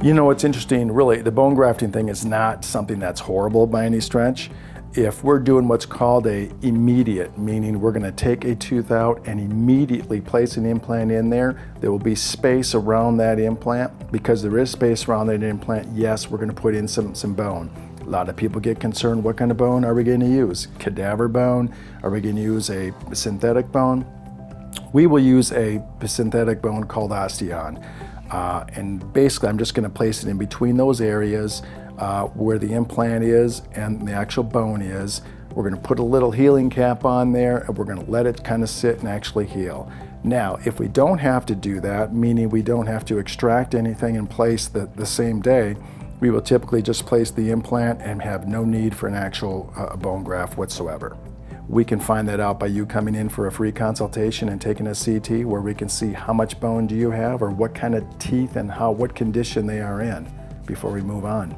You know, it's interesting, really, the bone grafting thing is not something that's horrible by any stretch. If we're doing what's called a immediate, meaning we're gonna take a tooth out and immediately place an implant in there, there will be space around that implant. Because there is space around that implant, yes, we're gonna put in some bone. A lot of people get concerned, what kind of bone are we gonna use? Cadaver bone? Are we gonna use a synthetic bone? We will use a synthetic bone called osteon. And basically, I'm just gonna place it in between those areas where the implant is and the actual bone is. We're gonna put a little healing cap on there and we're gonna let it kind of sit and actually heal. Now, if we don't have to do that, meaning we don't have to extract anything in place the same day, we will typically just place the implant and have no need for an actual bone graft whatsoever. We can find that out by you coming in for a free consultation and taking a CT where we can see how much bone do you have or what kind of teeth and what condition they are in before we move on.